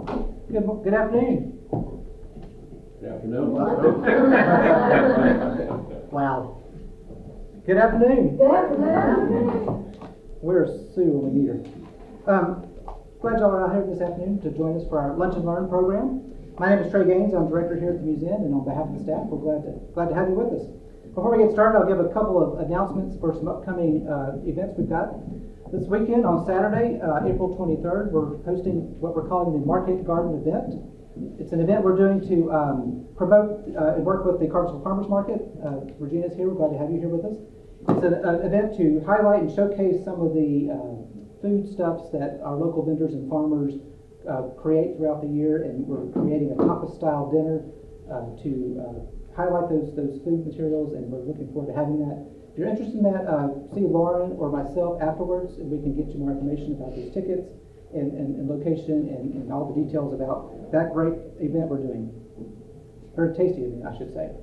Good afternoon. Good afternoon. Wow. Good afternoon. Good afternoon. Where's Sue when we need her? Glad y'all are out here this afternoon to join us for our Lunch and Learn program. My name is Trey Gaines. I'm director here at the museum, and on behalf of the staff, we're glad to have you with us. Before we get started, I'll give a couple of announcements for some upcoming events we've got. This weekend on Saturday, April 23rd, we're hosting what we're calling the Market Garden event. It's an event we're doing to promote and work with the Cartersville Farmers Market. Regina's here. We're glad to have you here with us. It's an event to highlight and showcase some of the foodstuffs that our local vendors and farmers create throughout the year, and we're creating a tapas-style dinner to highlight those food materials, and we're looking forward to having that. If you're interested in that, see Lauren or myself afterwards, and we can get you more information about these tickets and location and all the details about that great event we're doing. Very tasty event, I should say.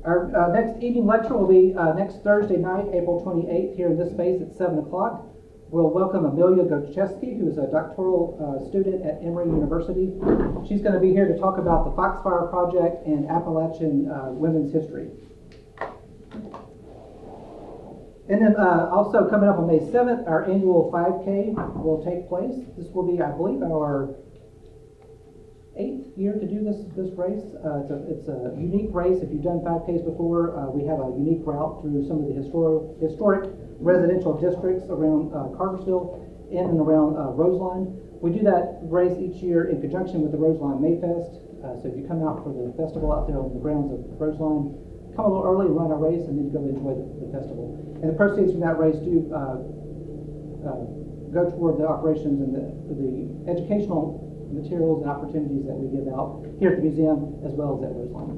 Our next evening lecture will be next Thursday night, April 28th, here in this space at 7 o'clock. We'll welcome Amelia Gocheski, who is a doctoral student at Emory University. She's going to be here to talk about the Foxfire Project and Appalachian women's history. And then also coming up on May 7th, our annual 5K will take place. This will be, I believe, our 8th year to do this race. It's a unique race. If you've done 5Ks before, we have a unique route through some of the historic residential districts around Cartersville, in and around Roseline. We do that race each year in conjunction with the Roseline Mayfest. So if you come out for the festival out there on the grounds of Roseline, come a little early, run our race, and then go enjoy the festival. And the proceeds from that race do go toward the operations and the educational materials and opportunities that we give out here at the museum as well as at Roseline.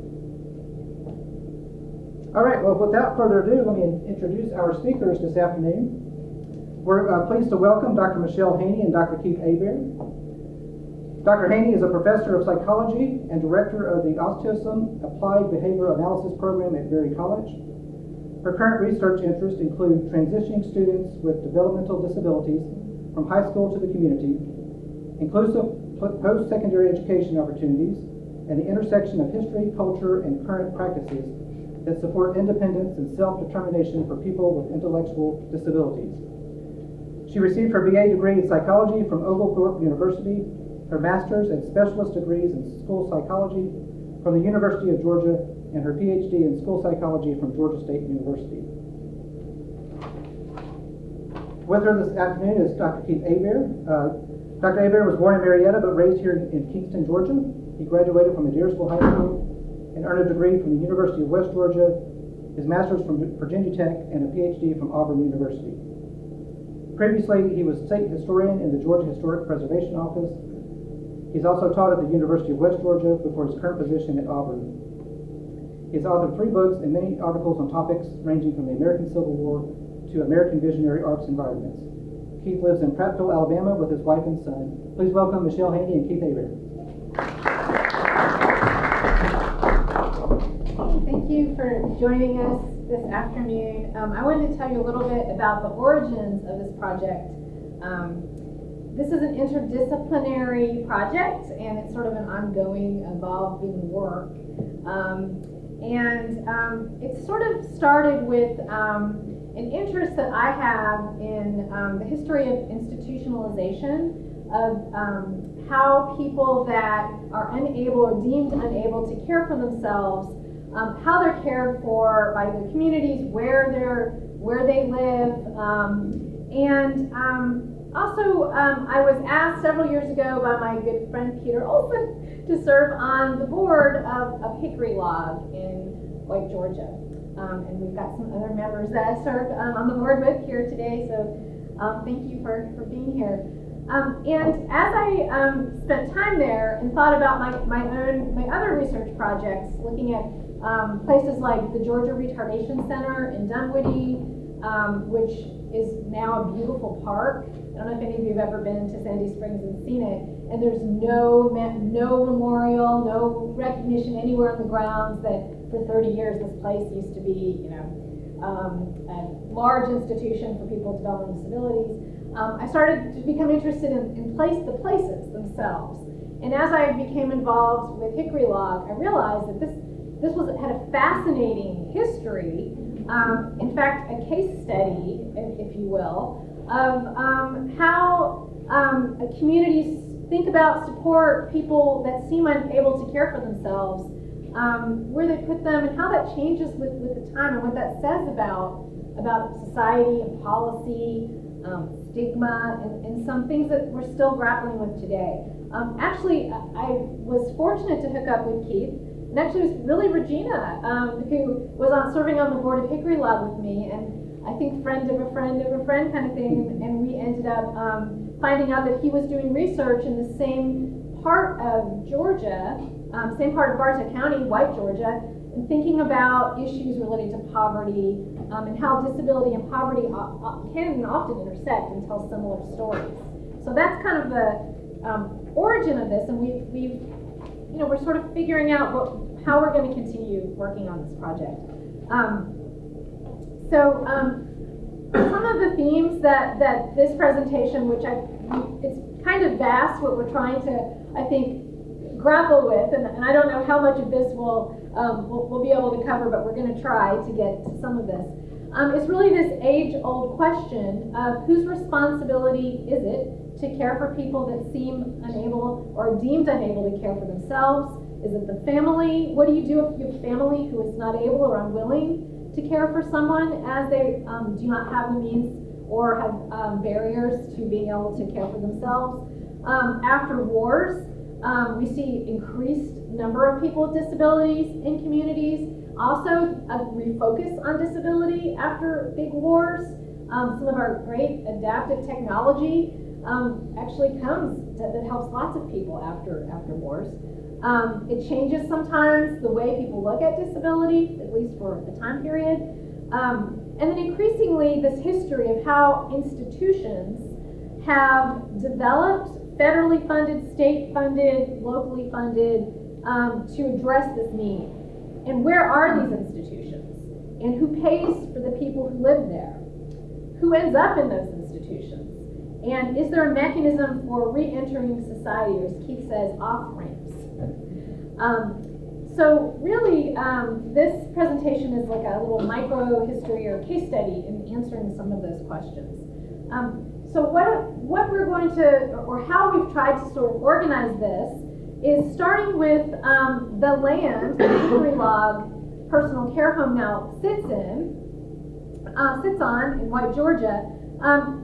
All right, well, without further ado, let me introduce our speakers this afternoon. We're pleased to welcome Dr. Michelle Haney and Dr. Keith Ayvar. Dr. Haney is a professor of psychology and director of the Autism Applied Behavior Analysis program at Berry College. Her current research interests include transitioning students with developmental disabilities from high school to the community, inclusive post-secondary education opportunities, and the intersection of history, culture, and current practices that support independence and self-determination for people with intellectual disabilities. She received her BA degree in psychology from Oglethorpe University, her master's and specialist degrees in school psychology from the University of Georgia, and her PhD in school psychology from Georgia State University. With her this afternoon is Dr. Keith Ayvar. Dr. Ayvar was born in Marietta but raised here in Kingston, Georgia. He graduated from Adairsville High School and earned a degree from the University of West Georgia, his master's from Virginia Tech, and a PhD from Auburn University. Previously, he was state historian in the Georgia Historic Preservation Office. He's also taught at the University of West Georgia before his current position at Auburn. He's authored 3 books and many articles on topics ranging from the American Civil War to American visionary arts environments. Keith lives in Prattville, Alabama with his wife and son. Please welcome Michelle Haney and Keith Ayvar. Thank you for joining us this afternoon. I wanted to tell you a little bit about the origins of this project. This is an interdisciplinary project, and it's sort of an ongoing, evolving work. It sort of started with an interest that I have in the history of institutionalization, of how people that are unable or deemed unable to care for themselves, how they're cared for by their communities, where they live, also, I was asked several years ago by my good friend Peter Olson to serve on the board of Hickory Log in White, Georgia. And we've got some other members that I served on the board with here today, so thank you for being here. And as I spent time there and thought about my other research projects, looking at places like the Georgia Retardation Center in Dunwoody, which is now a beautiful park. I don't know if any of you have ever been to Sandy Springs and seen it, and there's no memorial, no recognition anywhere on the grounds that for 30 years this place used to be, a large institution for people with developmental disabilities. I started to become interested in the places themselves. And as I became involved with Hickory Log, I realized that this had a fascinating history. In fact, a case study, if you will, of how communities think about, support people that seem unable to care for themselves, where they put them, and how that changes with the time, and what that says about society and policy, stigma, and some things that we're still grappling with today. Actually, I was fortunate to hook up with Keith, and actually it was really Regina who was serving on the board of Hickory Log with me, and I think friend of a friend of a friend kind of thing, and we ended up finding out that he was doing research in the same part of Georgia, same part of Bartow County, white Georgia, and thinking about issues related to poverty, and how disability and poverty can often intersect and tell similar stories. So that's kind of the origin of this, and we're sort of figuring out how we're going to continue working on this project. Some of the themes that this presentation, which it's kind of vast what we're trying to, I think, grapple with, and I don't know how much of this we'll be able to cover, but we're going to try to get to some of this. It's really this age-old question of whose responsibility is it to care for people that seem unable or deemed unable to care for themselves? Is it the family? What do you do if you have a family who is not able or unwilling to care for someone as they do not have the means or have barriers to being able to care for themselves? After wars, we see increased number of people with disabilities in communities. Also, a refocus on disability after big wars. Some of our great adaptive technology actually that helps lots of people after wars. It changes sometimes the way people look at disability, at least for the time period. And then increasingly, this history of how institutions have developed federally funded, state funded, locally funded to address this need. And where are these institutions? And who pays for the people who live there? Who ends up in those institutions? And is there a mechanism for re-entering society, or as Keith says, off-ramps? So really, this presentation is like a little micro history or case study in answering some of those questions. So what we're going to, or how we've tried to sort of organize this, is starting with the land that Hickory Log Personal Care Home now sits on in White Georgia.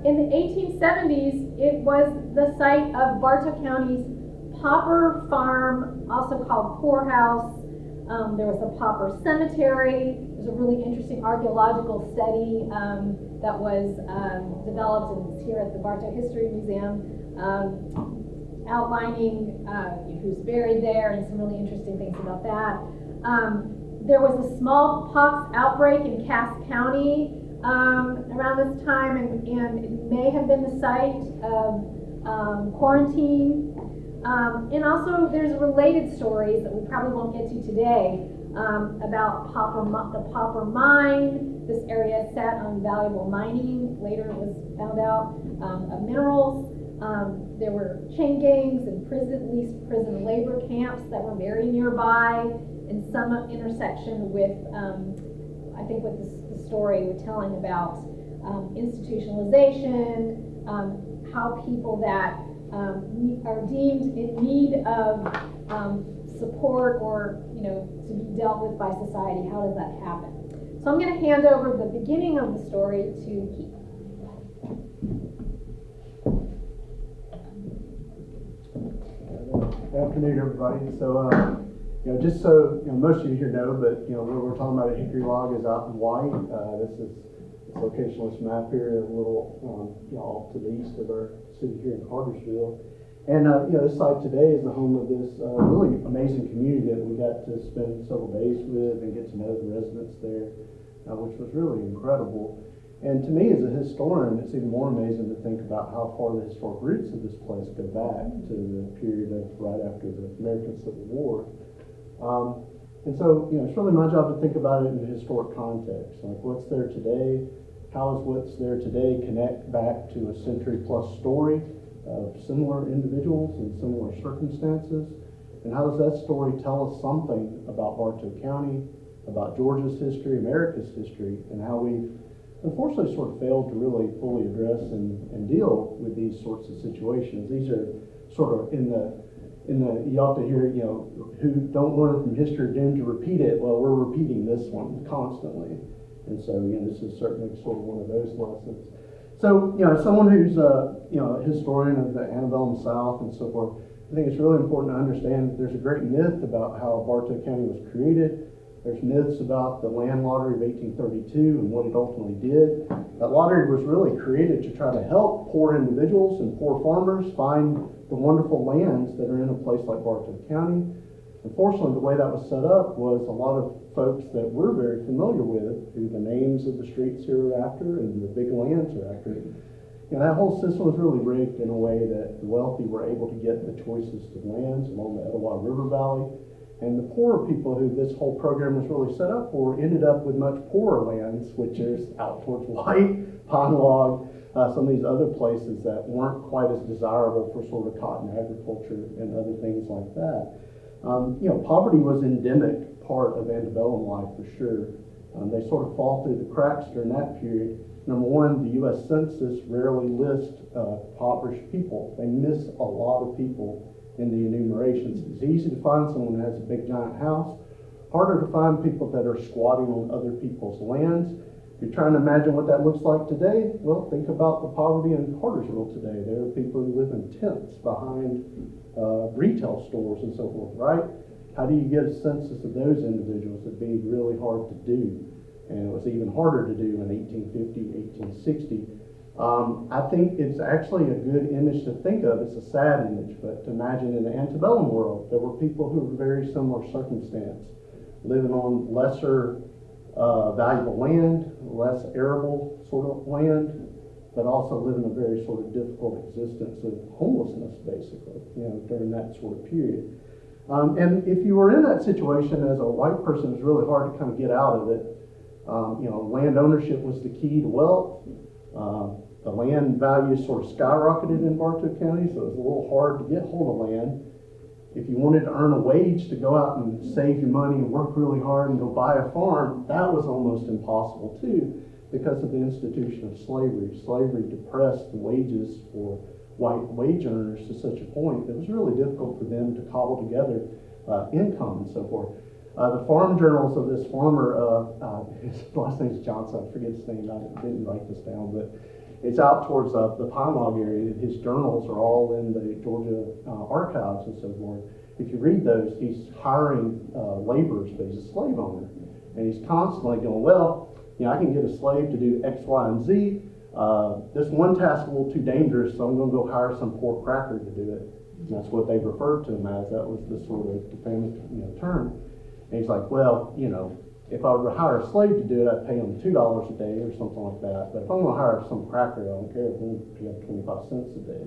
In the 1870s, it was the site of Bartow County's Pauper Farm, also called Poorhouse. There was a pauper cemetery. There's a really interesting archaeological study that was developed and is here at the Bartow History Museum, outlining who's buried there and some really interesting things about that. There was a small pox outbreak in Cass County around this time, and it may have been the site of quarantine. And also there's related stories that we probably won't get to today about the Pauper Mine. This area sat on valuable mining. Later it was found out of minerals. There were chain gangs and prison labor camps that were very nearby, and some intersection with, I think, what the story we're telling about institutionalization, how people that are deemed in need of support or to be dealt with by society. How does that happen? So I'm going to hand over the beginning of the story to Keith. Good afternoon, everybody. So, just so most of you here know, but what we're talking about at Hickory Log is out in white. This is this locationless map here, a little off to the east of our city here in Cartersville. And this site today is the home of this really amazing community that we got to spend several days with and get to know the residents there, which was really incredible. And to me, as a historian, it's even more amazing to think about how far the historic roots of this place go back to the period of right after the American Civil War. And so, it's really my job to think about it in a historic context. Like, what's there today? how does what's there today connect back to a century-plus story of similar individuals and similar circumstances? And how does that story tell us something about Bartow County, about Georgia's history, America's history, and how we unfortunately sort of failed to really fully address and deal with these sorts of situations. These are sort of in the you ought to hear, who don't learn from history are doomed to repeat it. Well, we're repeating this one constantly. And so, this is certainly sort of one of those lessons. So, someone who's a historian of the antebellum South and so forth, I think it's really important to understand that there's a great myth about how Bartow County was created. There's myths about the land lottery of 1832 and what it ultimately did. That lottery was really created to try to help poor individuals and poor farmers find the wonderful lands that are in a place like Bartow County. Unfortunately, the way that was set up was a lot of folks that we're very familiar with, who the names of the streets here are after and the big lands are after. That whole system was really rigged in a way that the wealthy were able to get the choices to lands along the Etowah River Valley. And the poorer people who this whole program was really set up for ended up with much poorer lands, which is out towards White, Pine Log, some of these other places that weren't quite as desirable for sort of cotton agriculture and other things like that. Poverty was an endemic part of antebellum life for sure. They sort of fall through the cracks during that period. Number one, the U.S. Census rarely lists impoverished people. They miss a lot of people in the enumerations. It's easy to find someone that has a big giant house. Harder to find people that are squatting on other people's lands. If you're trying to imagine what that looks like today, well, think about the poverty in Cartersville today. There are people who live in tents behind retail stores and so forth, right? How do you get a census of those individuals? It'd be really hard to do. And it was even harder to do in 1850, 1860. I think it's actually a good image to think of. It's a sad image, but to imagine in the antebellum world, there were people who were very similar circumstance, living on lesser valuable land, less arable sort of land, but also living a very sort of difficult existence of homelessness, basically, during that sort of period. And if you were in that situation as a white person, it was really hard to kind of get out of it. Land ownership was the key to wealth. The land values sort of skyrocketed in Bartow County, so it was a little hard to get hold of land. If you wanted to earn a wage to go out and save your money and work really hard and go buy a farm, that was almost impossible too, because of the institution of slavery. Slavery depressed the wages for white wage earners to such a point that it was really difficult for them to cobble together income and so forth. The farm journals of this farmer, his last name is Johnson, I forget his name, I didn't write this down, but it's out towards the Pine Log area. His journals are all in the Georgia archives and so forth. If you read those, he's hiring laborers, but he's a slave owner. And he's constantly going, well, I can get a slave to do X, Y, and Z. This one task is a little too dangerous, so I'm going to go hire some poor cracker to do it. And that's what they referred to him as. That was the sort of defamatory term. And he's like, well, if I were to hire a slave to do it, I'd pay him $2 a day or something like that. But if I'm going to hire some cracker, I don't care if I'm going to pay him 25 cents a day.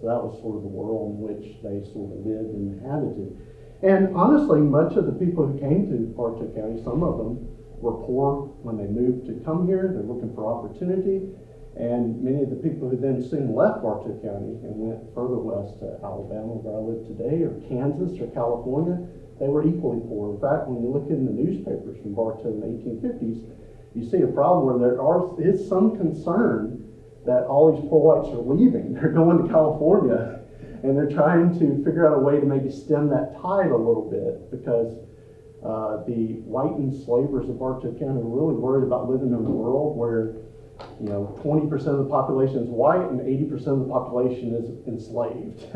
So that was sort of the world in which they sort of lived and inhabited. And honestly, much of the people who came to Bartow County, some of them were poor when they moved to come here. They're looking for opportunity. And many of the people who then soon left Bartow County and went further west to Alabama, where I live today, or Kansas or California, they were equally poor. In fact, when you look in the newspapers from Bartow in the 1850s, you see a problem where there is some concern that all these poor whites are leaving. They're going to California, and they're trying to figure out a way to maybe stem that tide a little bit, because the white enslavers of Bartow County were really worried about living in a world where 20% of the population is white and 80% of the population is enslaved.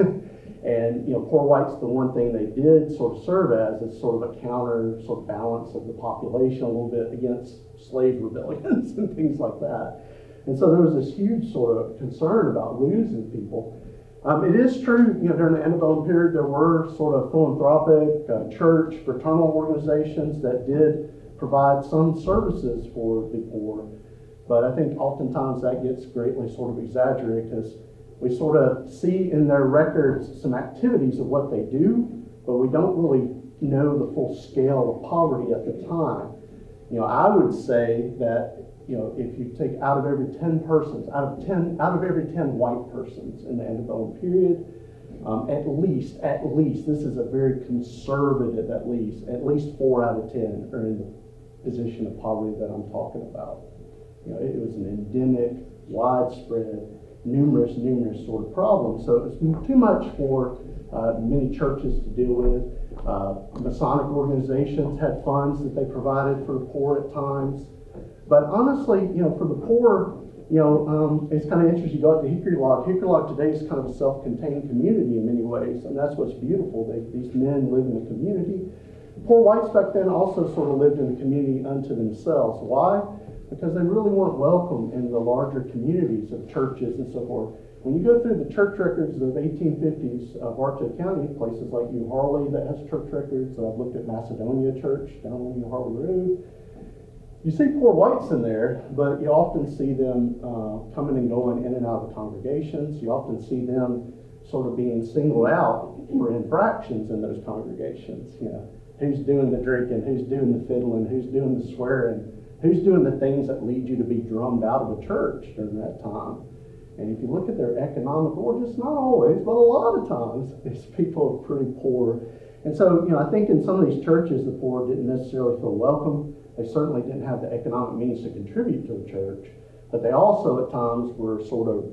And poor whites, the one thing they did sort of serve as is sort of a counter sort of balance of the population a little bit against slave rebellions and things like that. And so there was this huge sort of concern about losing people. It is true, during the antebellum period, there were sort of philanthropic, church, fraternal organizations that did provide some services for the poor. But I think oftentimes that gets greatly sort of exaggerated, because we sort of see in their records some activities of what they do, but we don't really know the full scale of poverty at the time. I would say that if you take out of every 10 persons, out of every 10 white persons in the antebellum period, at least, this is a very conservative at least 4 out of 10 are in the position of poverty that I'm talking about. It was an endemic, widespread, numerous sort of problem. So it was too much for many churches to deal with. Masonic organizations had funds that they provided for the poor at times. But honestly, for the poor, it's kind of interesting. You go out to Hickory Log. Hickory Log today is kind of a self-contained community in many ways, and that's what's beautiful. These men live in a community. Poor whites back then also sort of lived in a community unto themselves. Why? Because they really weren't welcome in the larger communities of churches and so forth. When you go through the church records of 1850s Bartow County, places like New Harley that has church records, I've looked at Macedonia Church down on New Harley Road, you see poor whites in there, but you often see them coming and going in and out of the congregations. You often see them sort of being singled out for infractions in those congregations. Who's doing the drinking, who's doing the fiddling, who's doing the swearing, who's doing the things that lead you to be drummed out of a church during that time. And if you look at their economic origins, not always, but a lot of times, these people are pretty poor. And so, I think in some of these churches, the poor didn't necessarily feel welcome. They certainly didn't have the economic means to contribute to the church, but they also at times were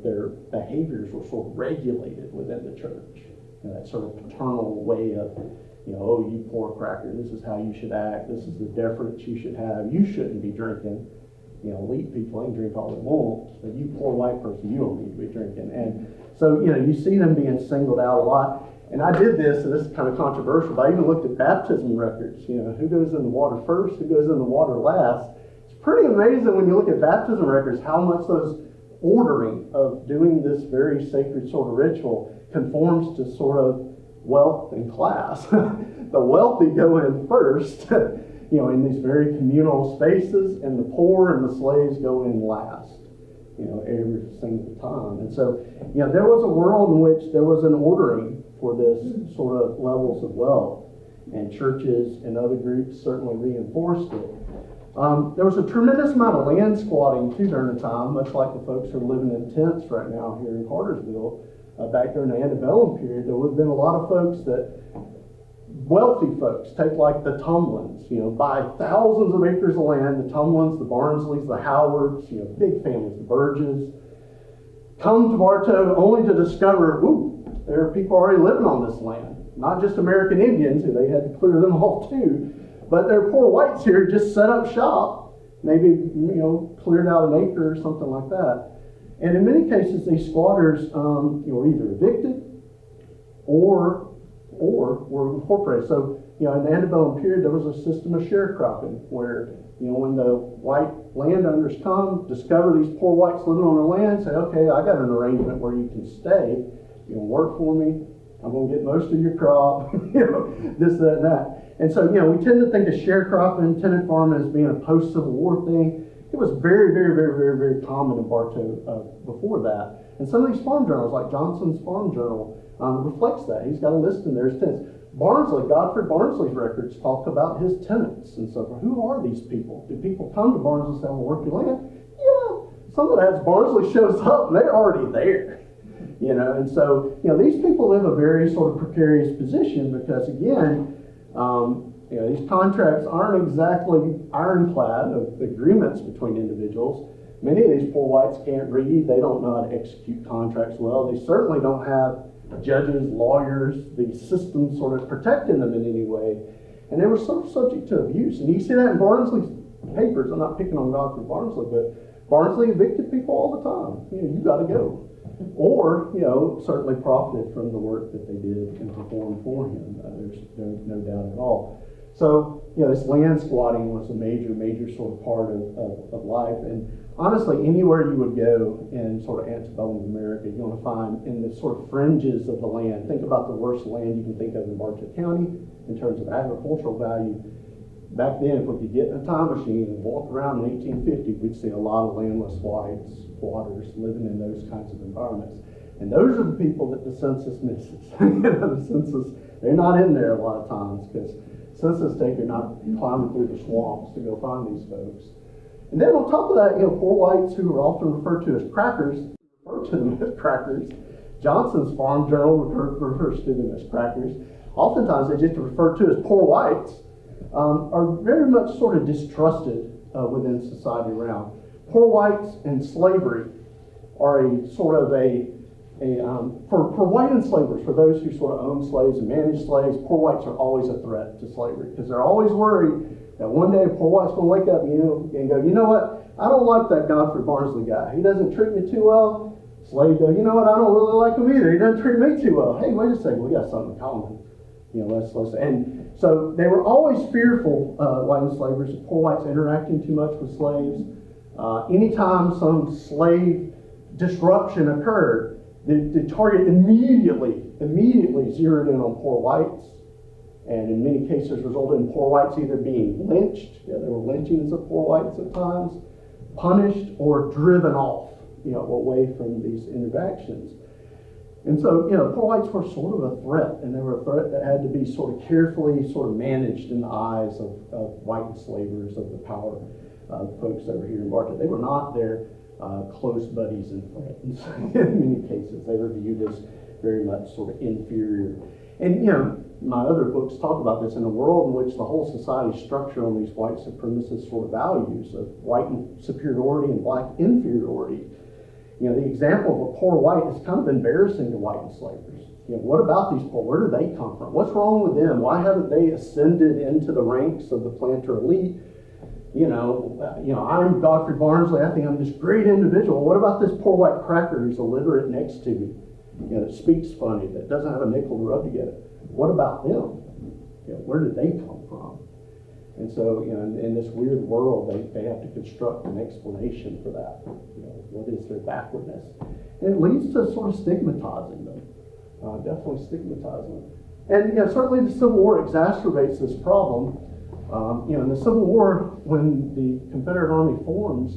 their behaviors were sort of regulated within the church. That sort of paternal way of, oh, you poor cracker, this is how you should act, this is the deference you should have, you shouldn't be drinking. Elite people, they can drink all they want, but you poor white person, you don't need to be drinking. And so, you see them being singled out a lot. And I did this, and this is kind of controversial, but I even looked at baptism records. Who goes in the water first, who goes in the water last. It's pretty amazing when you look at baptism records how much those ordering of doing this very sacred sort of ritual conforms to sort of wealth and class. The wealthy go in first, in these very communal spaces, and the poor and the slaves go in last. Every single time. And so, there was a world in which there was an ordering for this sort of levels of wealth, and churches and other groups certainly reinforced it. There was a tremendous amount of land squatting too during the time, much like the folks who are living in tents right now here in Cartersville. Back during the antebellum period, there would have been a lot of folks wealthy folks, take like the Tumlins, buy thousands of acres of land, the Tumlins, the Barnsleys, the Howards, big families, the Burges, come to Bartow only to discover, there are people already living on this land. Not just American Indians, who they had to clear them off too, but there are poor whites here just set up shop, maybe, cleared out an acre or something like that. And in many cases, these squatters were either evicted or were incorporated. So, in the antebellum period, there was a system of sharecropping where, when the white landowners come, discover these poor whites living on their land, say, okay, I got an arrangement where you can stay, work for me, I'm going to get most of your crop, this, that, and that. And so, we tend to think of sharecropping, tenant farming as being a post-Civil War thing. It was very, very, very, very, very common in Bartow before that. And some of these farm journals, like Johnson's Farm Journal, reflects that. He's got a list in there of tenants. Godfrey Barnsley's records talk about his tenants and so forth. Who are these people? Do people come to Barnsley and say, I want to work your land? Yeah. Some of that Barnsley shows up and they're already there. And so, these people live a very sort of precarious position because, again, these contracts aren't exactly ironclad of agreements between individuals. Many of these poor whites can't read. They don't know how to execute contracts well. They certainly don't have judges, lawyers, the system sort of protecting them in any way. And they were sort of subject to abuse. And you see that in Barnsley's papers. I'm not picking on Godfrey Barnsley, but Barnsley evicted people all the time. You got to go. Or, certainly profited from the work that they did and performed for him. There's no doubt at all. So, this land squatting was a major sort of part of life. And honestly, anywhere you would go in sort of antebellum America, you're going to find in the sort of fringes of the land. Think about the worst land you can think of in Bartow County in terms of agricultural value. Back then, if we could get in a time machine and walk around in 1850, we'd see a lot of landless whites, squatters living in those kinds of environments. And those are the people that the census misses. The census, they're not in there a lot of times because census takers are not climbing through the swamps to go find these folks. And then on top of that, poor whites who are often referred to as crackers, refer to them as crackers. Johnson's Farm Journal refers to them as crackers. Oftentimes they just refer to as poor whites, are very much sort of distrusted within society around. Poor whites and slavery are a sort of for white enslavers, for those who sort of own slaves and manage slaves, poor whites are always a threat to slavery because they're always worried that one day a poor white's going to wake up and go, you know what, I don't like that Godfrey Barnsley guy. He doesn't treat me too well. Slave goes, you know what, I don't really like him either. He doesn't treat me too well. Hey, wait a second, we got something in common. Let's and so they were always fearful, white enslavers, of poor whites interacting too much with slaves. Anytime some slave disruption occurred, the target immediately zeroed in on poor whites, and in many cases resulted in poor whites either being lynched, there were lynchings of poor whites at times, punished or driven off, away from these interactions. And so, poor whites were sort of a threat, and they were a threat that had to be sort of carefully managed in the eyes of white enslavers, of the power folks that were here in Bartow. They were not their close buddies and friends in many cases. They were viewed as very much sort of inferior. And, my other books talk about this, in a world in which the whole society is structured on these white supremacist sort of values of white superiority and black inferiority. The example of a poor white is kind of embarrassing to white enslavers. What about these poor? Where do they come from? What's wrong with them? Why haven't they ascended into the ranks of the planter elite? I'm Godfrey Barnsley. I think I'm this great individual. What about this poor white cracker who's illiterate next to me? That speaks funny, that doesn't have a nickel to rub together. What about them? Where did they come from? And so, in this weird world, they have to construct an explanation for that. What is their backwardness? And it leads to sort of stigmatizing them, definitely stigmatizing them. And certainly the Civil War exacerbates this problem. In the Civil War, when the Confederate Army forms,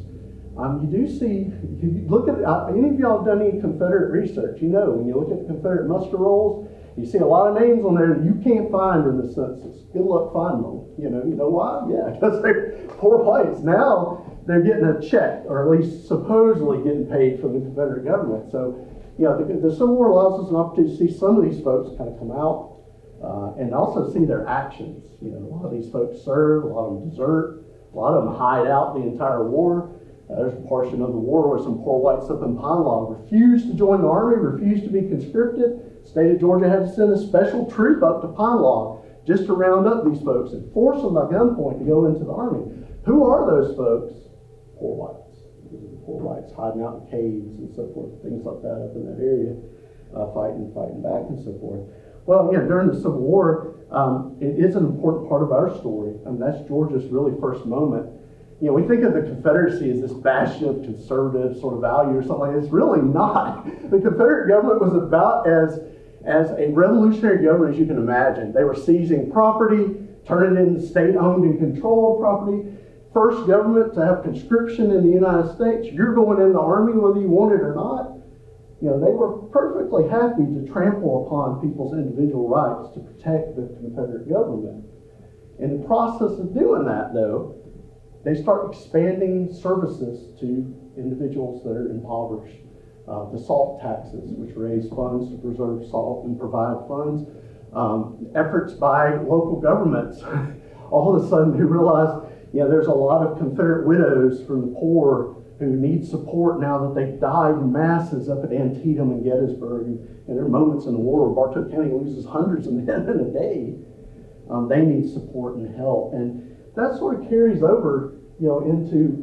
you do see, if you look at, any of y'all have done any Confederate research, when you look at the Confederate muster rolls, you see a lot of names on there that you can't find in the census. Good luck finding them. You know why? Yeah, because they're poor whites. Now they're getting a check, or at least supposedly getting paid from the Confederate government. So, the Civil War allows us an opportunity to see some of these folks kind of come out and also see their actions. A lot of these folks serve, a lot of them desert, a lot of them hide out the entire war. There's a portion of the war where some poor whites up in Pine Log refused to join the army, refused to be conscripted. The state of Georgia had to send a special troop up to Pine Log just to round up these folks and force them by gunpoint to go into the army. Who are those folks? Poor whites. Poor whites hiding out in caves and so forth, things like that up in that area, fighting back and so forth. Well, during the Civil War, it is an important part of our story. That's Georgia's really first moment. We think of the Confederacy as this bastion of conservative sort of value or something like that. It's really not. The Confederate government was about as a revolutionary government as you can imagine. They were seizing property, turning it into state-owned and controlled property. First government to have conscription in the United States. You're going in the army whether you want it or not. They were perfectly happy to trample upon people's individual rights to protect the Confederate government. In the process of doing that, though, they start expanding services to individuals that are impoverished. The salt taxes, which raise funds to preserve salt and provide funds. Efforts by local governments. All of a sudden they realize, there's a lot of Confederate widows from the poor who need support now that they've died in masses up at Antietam and Gettysburg. And there are moments in the war where Bartow County loses hundreds of men in a day. They need support and help. And that sort of carries over, into,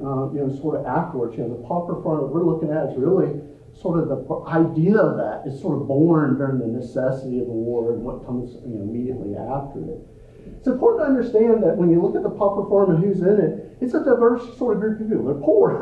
sort of afterwards. The pauper front that we're looking at is really sort of the idea of that is sort of born during the necessity of the war and what comes, immediately after it. It's important to understand that when you look at the pauper farm and who's in it, it's a diverse sort of group of people. They're poor.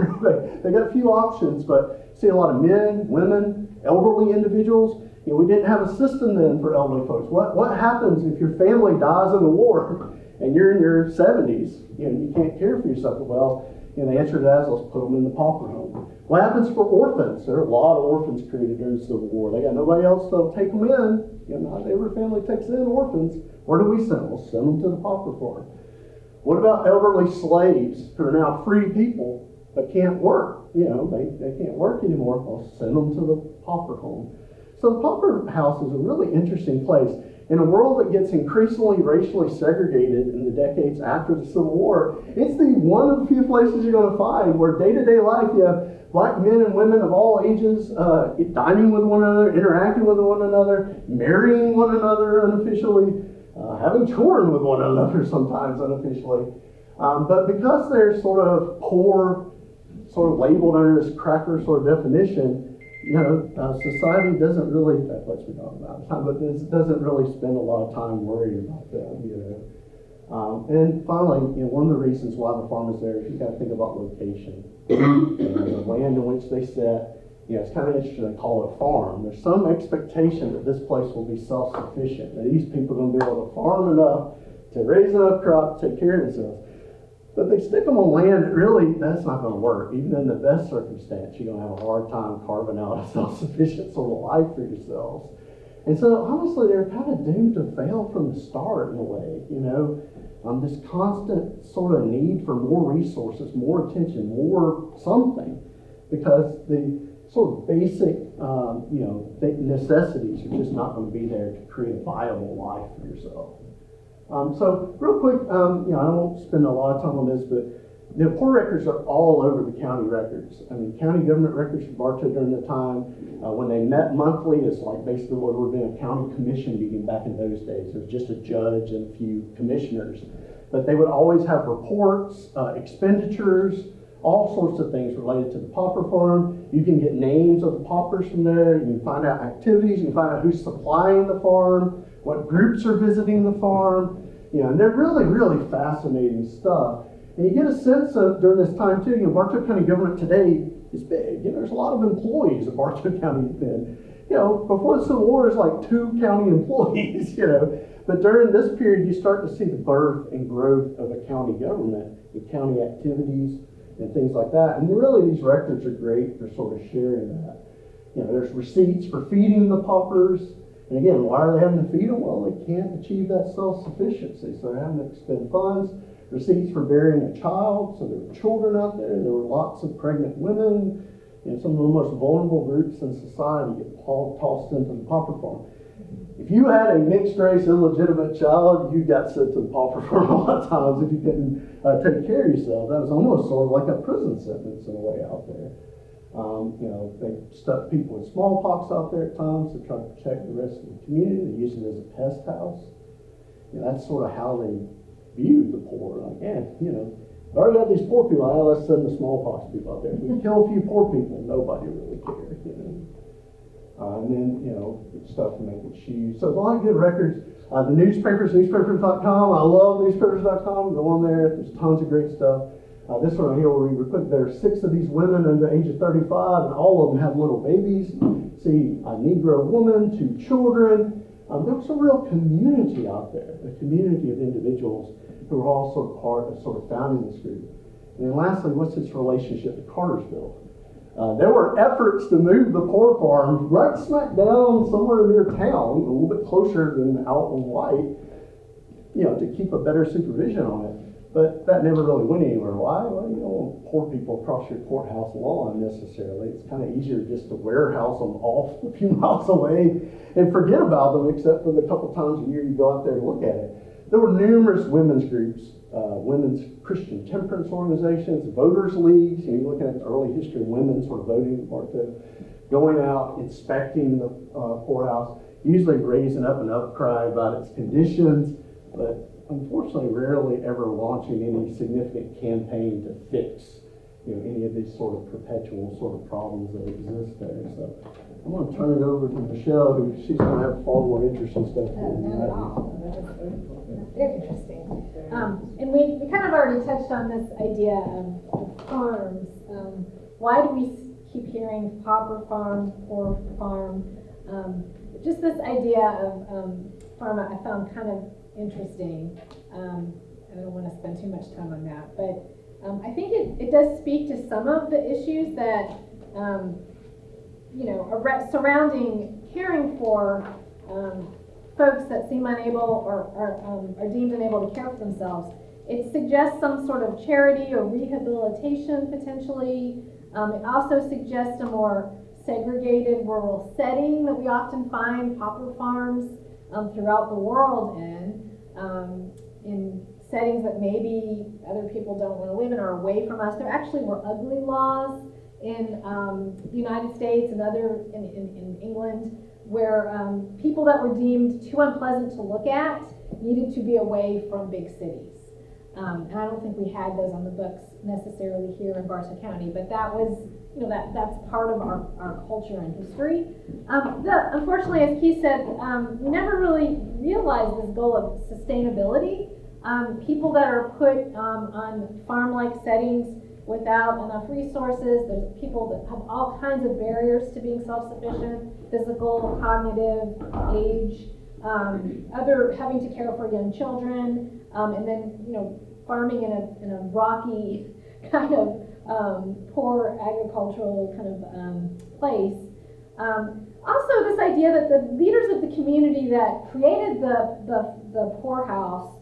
they got a few options, but see a lot of men, women, elderly individuals. We didn't have a system then for elderly folks. What happens if your family dies in the war and you're in your 70s? You can't care for yourself. Well, the answer to that is let's put them in the pauper home. What happens for orphans? There are a lot of orphans created during the Civil War. They got nobody else that'll take them in. Not every family takes in orphans. Where do we send them? We'll send them to the pauper farm. What about elderly slaves who are now free people but can't work? You know, they can't work anymore. Well, send them to the pauper home. So the pauper house is a really interesting place. In a world that gets increasingly racially segregated in the decades after the Civil War, it's one of the few places you're going to find where day-to-day life you have black men and women of all ages dining with one another, interacting with one another, marrying one another unofficially, having children with one another sometimes unofficially. But because they're sort of poor, sort of labeled under this cracker sort of definition, you know, society doesn't really, that lets me talk about time, but this doesn't really spend a lot of time worrying about them, you know. And finally, you know, one of the reasons why the farm is there is you got to think about location. The land in which they sit, you know, it's kind of interesting to call it a farm. There's some expectation that this place will be self-sufficient, that these people are going to be able to farm enough to raise enough crops, take care of themselves. But they stick them on land that really, that's not going to work. Even in the best circumstance, you're going to have a hard time carving out a self-sufficient sort of life for yourselves. And so, honestly, they're kind of doomed to fail from the start in a way, you know. This constant sort of need for more resources, more attention, more something, because the sort of basic, you know, necessities are just not going to be there to create a viable life for yourself. So real quick, you know, I won't spend a lot of time on this, but the poor records are all over the county records. I mean, county government records for Bartow during the time, when they met monthly, it's like basically what would have been a county commission meeting back in those days. It was just a judge and a few commissioners. But they would always have reports, expenditures, all sorts of things related to the pauper farm. You can get names of the paupers from there. You can find out activities. You can find out who's supplying the farm, what groups are visiting the farm. You know, and they're really, really fascinating stuff. And you get a sense of, during this time too, you know, Bartow County government today is big. You know, there's a lot of employees at Bartow County then. You know, before the Civil War, there's like 2 county employees, you know. But during this period, you start to see the birth and growth of a county government and county activities and things like that. And really, these records are great for sort of sharing that. You know, there's receipts for feeding the paupers. And again, why are they having to feed them? Well, they can't achieve that self-sufficiency, so they're having to expend funds. Receipts for burying a child, so there were children out there. There were lots of pregnant women. You know, some of the most vulnerable groups in society get tossed into the pauper farm. If you had a mixed-race, illegitimate child, you got sent to the pauper farm a lot of times if you didn't take care of yourself. That was almost sort of like a prison sentence in a way out there. You know, they stuck people with smallpox out there at times to try to protect the rest of the community. They used it as a pest house. You know, that's sort of how they viewed the poor. Like, yeah, you know, we already got these poor people. Let's send the smallpox people out there. If we kill a few poor people, nobody really cares, you know. And then, you know, stuff to make it shoes. So a lot of good records. The newspapers, newspapers.com. I love newspapers.com. Go on there. There's tons of great stuff. This one here where we put there are 6 of these women under the age of 35, and all of them have little babies. See, a Negro woman, 2 children. There was a real community out there, a community of individuals who were all sort of part of sort of founding this group. And then lastly, what's its relationship to Cartersville? There were efforts to move the poor farm right smack down somewhere near town, a little bit closer than out on White, you know, to keep a better supervision on it. But that never really went anywhere. Why? Well, you don't want poor people across your courthouse lawn necessarily. It's kind of easier just to warehouse them off a few miles away and forget about them, except for the couple times a year you go out there to look at it. There were numerous women's groups, women's Christian temperance organizations, voters' leagues. You know, you're looking at the early history of women sort of voting in Bartow, going out, inspecting the poorhouse, usually raising up an outcry about its conditions, but unfortunately rarely ever launching any significant campaign to fix, you know, any of these sort of perpetual sort of problems that exist there. So I'm going to turn it over to Michelle, who she's going to have far more interesting stuff to do. Not at all. Very interesting. And we kind of already touched on this idea of farms. Why do we keep hearing pauper farm, poor farm? Just this idea of farm I found kind of interesting. I don't want to spend too much time on that, but I think it does speak to some of the issues that you know, surrounding caring for folks that seem unable or are deemed unable to care for themselves. It suggests some sort of charity or rehabilitation potentially. It also suggests a more segregated rural setting that we often find poplar farms throughout the world in settings that maybe other people don't want to live in or away from us. There actually were ugly laws in the United States and in England where people that were deemed too unpleasant to look at needed to be away from big cities. And I don't think we had those on the books necessarily here in Bartow County, but that was, that's part of our culture and history. Unfortunately, as Keith said, we never really realized this goal of sustainability. People that are put on farm-like settings without enough resources, there's people that have all kinds of barriers to being self-sufficient, physical, cognitive, age, other having to care for young children, and then, farming in a rocky kind of poor agricultural kind of place. Also, this idea that the leaders of the community that created the poorhouse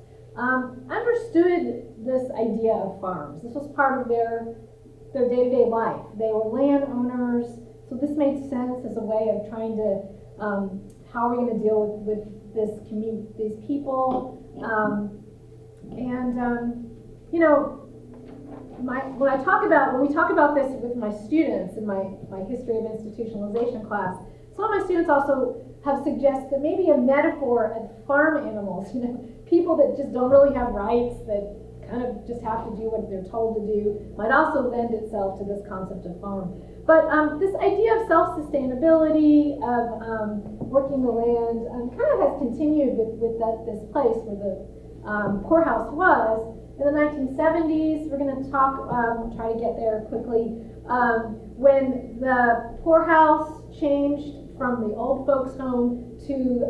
understood this idea of farms. This was part of their day-to-day life. They were landowners, so this made sense as a way of trying to, how are we going to deal with this community, these people? When we talk about this with my students in my history of institutionalization class, some of my students also have suggested maybe a metaphor of farm animals, people that just don't really have rights, that kind of just have to do what they're told to do, might also lend itself to this concept of farm. But this idea of self-sustainability, of working the land, kind of has continued with this place where the poorhouse was. In the 1970s, we're going to talk, try to get there quickly, when the poorhouse changed from the old folks' home to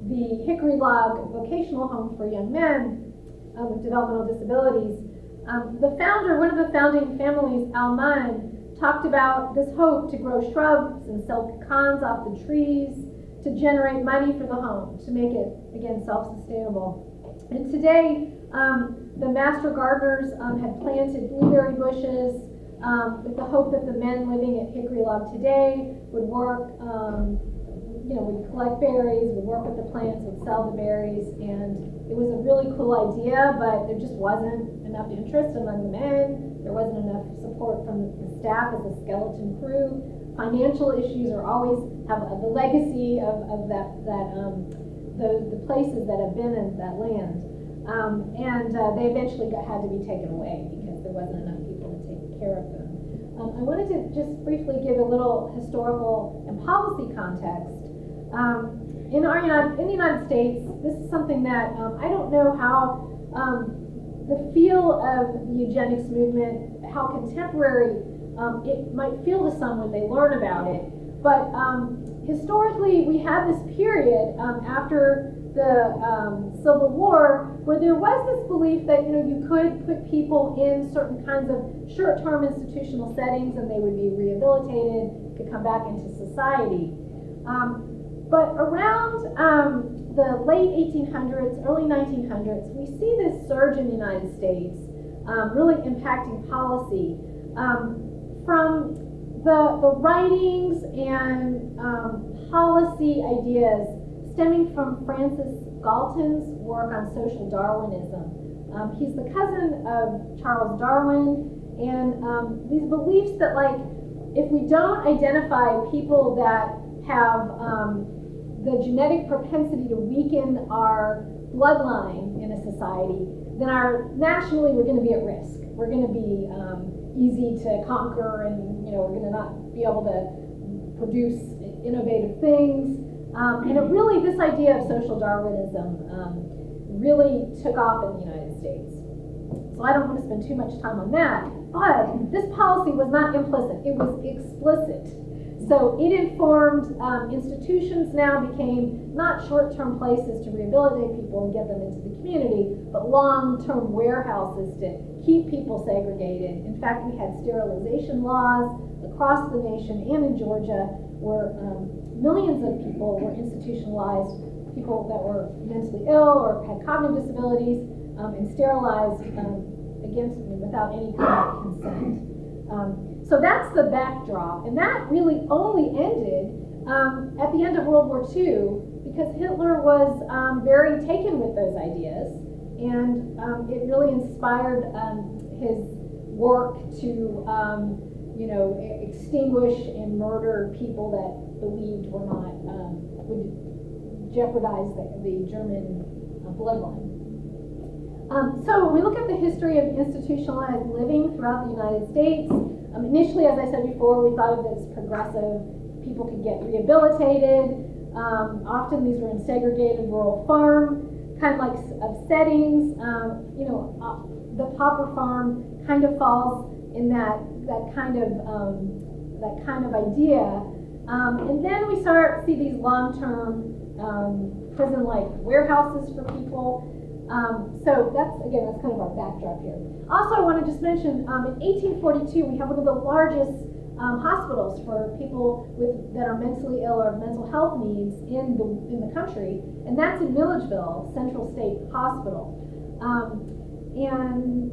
the Hickory log vocational home for young men with developmental disabilities. One of the founding families, Al Munn, talked about this hope to grow shrubs and sell pecans off the trees to generate money for the home, to make it, again, self-sustainable. And today, the master gardeners had planted blueberry bushes with the hope that the men living at Hickory Log today would work, would collect berries, would work with the plants, would sell the berries, and it was a really cool idea, but there just wasn't enough interest among the men. There wasn't enough support from the staff as a skeleton crew. Financial issues are always have the legacy of the places that have been in that land. They eventually had to be taken away because there wasn't enough people to take care of them. I wanted to just briefly give a little historical and policy context. In the United States, this is something that I don't know how the feel of the eugenics movement, how contemporary it might feel to some when they learn about it. But historically, we had this period after the Civil War where there was this belief that you could put people in certain kinds of short-term institutional settings and they would be rehabilitated, could come back into society. But around the late 1800s, early 1900s, we see this surge in the United States really impacting policy. From the writings and policy ideas stemming from Francis Galton's work on social Darwinism. He's the cousin of Charles Darwin, and these beliefs that, like, if we don't identify people that have the genetic propensity to weaken our bloodline in a society, then nationally we're going to be at risk. We're going to be easy to conquer, and we're going to not be able to produce innovative things. And it really, this idea of social Darwinism really took off in the United States. So I don't want to spend too much time on that, but this policy was not implicit, it was explicit. So it informed institutions now became not short-term places to rehabilitate people and get them into the community, but long-term warehouses to keep people segregated. In fact, we had sterilization laws across the nation and in Georgia where millions of people were institutionalized, people that were mentally ill or had cognitive disabilities. and sterilized without any kind of consent. So that's the backdrop, and that really only ended at the end of World War II, because Hitler was very taken with those ideas, and it really inspired his work to extinguish and murder people that believed were not would jeopardize the German bloodline. So when we look at the history of institutionalized living throughout the United States, initially, as I said before, we thought of it as progressive. People could get rehabilitated. Often these were in segregated rural farm kind of settings. The pauper farm kind of falls in that kind of idea. And then we start to see these long-term prison-like warehouses for people. So that's kind of our backdrop here. Also, I want to just mention, in 1842, we have one of the largest hospitals for people that are mentally ill or have mental health needs in the country, and that's in Milledgeville Central State Hospital. And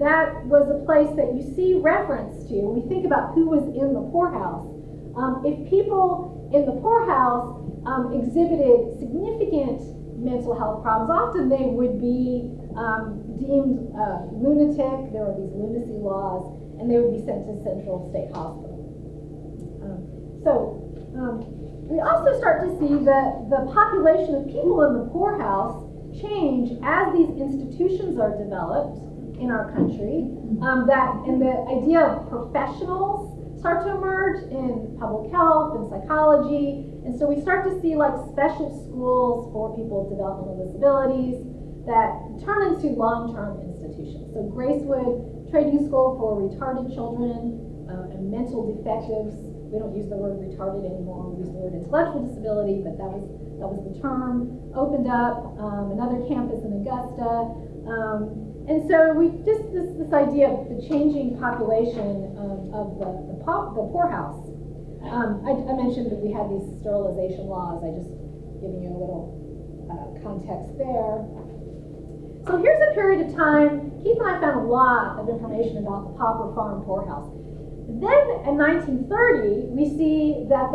that was a place that you see reference to when we think about who was in the poorhouse. If people in the poorhouse exhibited significant mental health problems, often they would be deemed lunatic. There were these lunacy laws, and they would be sent to Central State Hospital. We also start to see that the population of people in the poorhouse change as these institutions are developed in our country. And the idea of professionals start to emerge in public health and psychology, and so we start to see special schools for people with developmental disabilities that turn into long-term institutions. So Gracewood Trading School for retarded children and mental defectives. We don't use the word retarded anymore. We use the word intellectual disability, but that was the term. Opened up another campus in Augusta, and so we just this idea of the changing population of the poorhouse. I mentioned that we had these sterilization laws. I just giving you a little context there. So here's a period of time. Keith and I found a lot of information about the pauper farm poorhouse. Then in 1930, we see that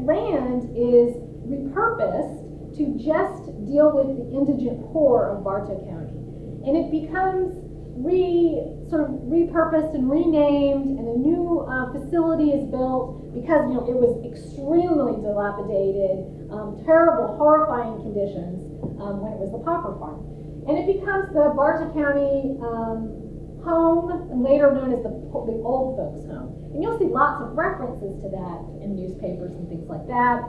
land is repurposed to just deal with the indigent poor of Bartow County. And it becomes sort of repurposed and renamed, and a new facility is built because it was extremely dilapidated, terrible, horrifying conditions when it was the pauper farm. And it becomes the Bartow County home, and later known as the old folks home. And you'll see lots of references to that in newspapers and things like that.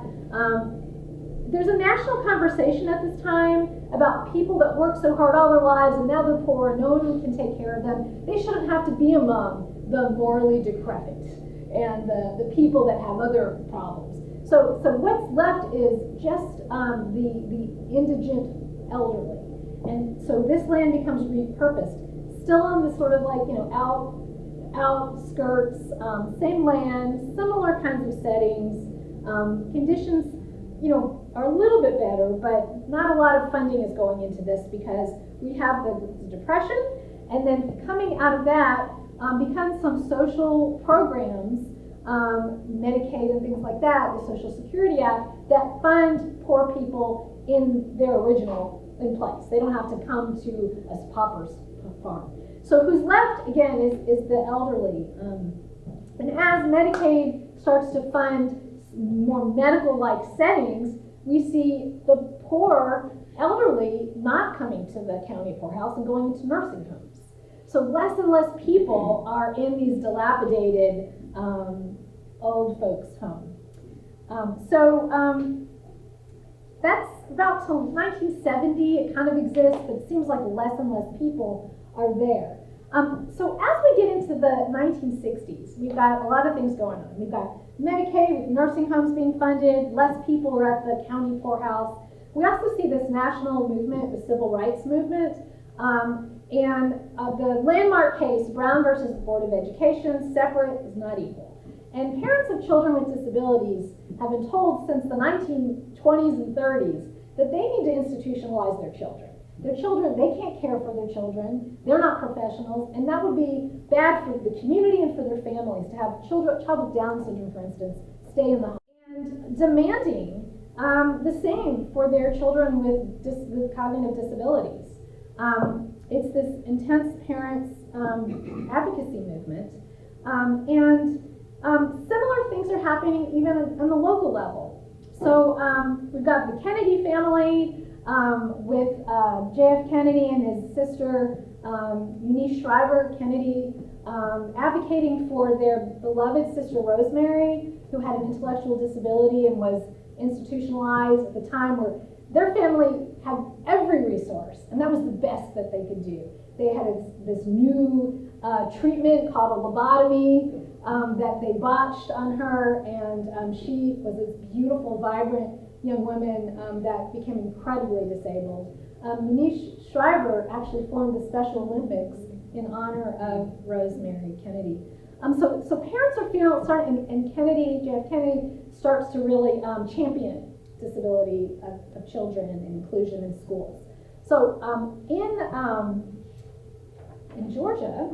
There's a national conversation at this time about people that work so hard all their lives and now they're poor and no one can take care of them. They shouldn't have to be among the morally decrepit and the people that have other problems. So what's left is just the indigent elderly. And so this land becomes repurposed. Still in the sort of outskirts, same land, similar kinds of settings. Conditions, are a little bit better, but not a lot of funding is going into this because we have the Depression, and then coming out of that becomes some social programs, Medicaid and things like that, the Social Security Act, that fund poor people in their original place. They don't have to come to a pauper's farm. So who's left, again, is the elderly. And as Medicaid starts to fund more medical-like settings, we see the poor elderly not coming to the county poorhouse and going into nursing homes. So less and less people are in these dilapidated old folks' home. That's about till 1970 it kind of exists, but it seems like less and less people are there. So as we get into the 1960s, we've got a lot of things going on. We've got Medicaid with nursing homes being funded, less people are at the county poorhouse. We also see this national movement, the civil rights movement, and the landmark case, Brown versus the Board of Education, separate is not equal. And parents of children with disabilities have been told since the 1920s and 30s that they need to institutionalize their children. Their children, they can't care for their children. They're not professionals, and that would be bad for the community and for their families to have a child with Down syndrome, for instance, stay in the home. And demanding the same for their children with cognitive disabilities. It's this intense parents advocacy movement, and similar things are happening even on the local level. So we've got the Kennedy family with J.F. Kennedy and his sister Eunice Shriver Kennedy advocating for their beloved sister Rosemary, who had an intellectual disability and was institutionalized at the time, where their family had every resource, and that was the best that they could do. They had this new treatment called a lobotomy that they botched on her, and she was this beautiful, vibrant young woman that became incredibly disabled. Eunice Shriver actually formed the Special Olympics in honor of Rosemary Kennedy. So parents are starting, and Kennedy, J.F. Kennedy, starts to really champion disability of children and inclusion in schools. So in Georgia,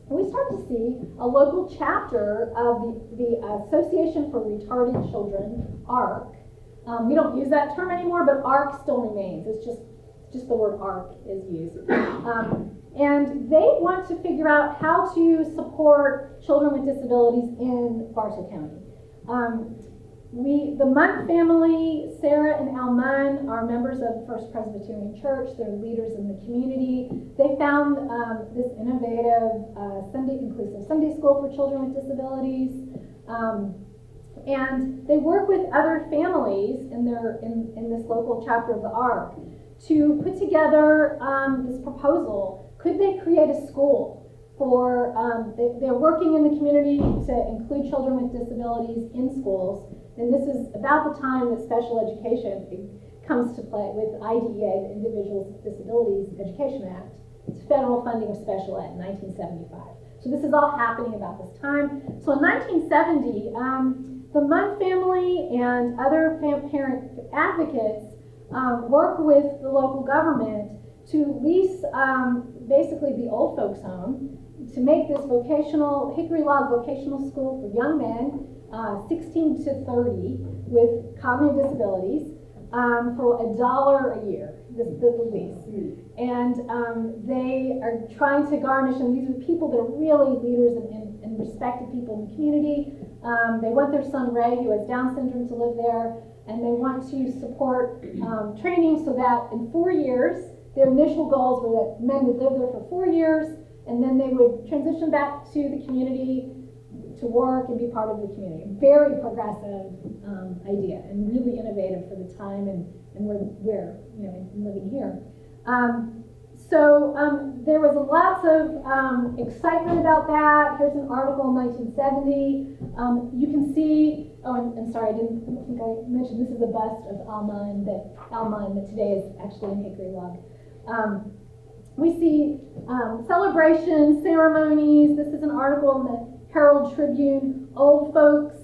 we start to see a local chapter of the Association for Retarded Children, ARC. We don't use that term anymore, but ARC still remains. It's just the word ARC is used. And they want to figure out how to support children with disabilities in Bartow County. The Munn family, Sarah and Al Munn, are members of First Presbyterian Church. They're leaders in the community. They found this innovative inclusive Sunday school for children with disabilities. And they work with other families in this local chapter of the ARC to put together this proposal. Could they create a school for, they're working in the community to include children with disabilities in schools. And this is about the time that special education comes to play with IDEA, the Individuals with Disabilities Education Act. It's federal funding of special ed in 1975. So this is all happening about this time. So in 1970, the Munn family and other parent advocates work with the local government to lease basically the old folks home to make this Hickory Log vocational school for young men 16 to 30 with cognitive disabilities for $1 a year, the lease. And they are trying to garnish, and these are people that are really leaders and respected people in the community. They want their son Ray, who has Down syndrome, to live there, and they want to support training so that in 4 years, their initial goals were that men would live there for 4 years, and then they would transition back to the community to work and be part of the community. Very progressive idea, and really innovative for the time and where living here. So there was lots of excitement about that. Here's an article in 1970. You can see, and sorry, I didn't think I mentioned, this is a bust of Al Munn that today is actually in Hickory Log. We see celebrations, ceremonies. This is an article in the Herald Tribune. Old folks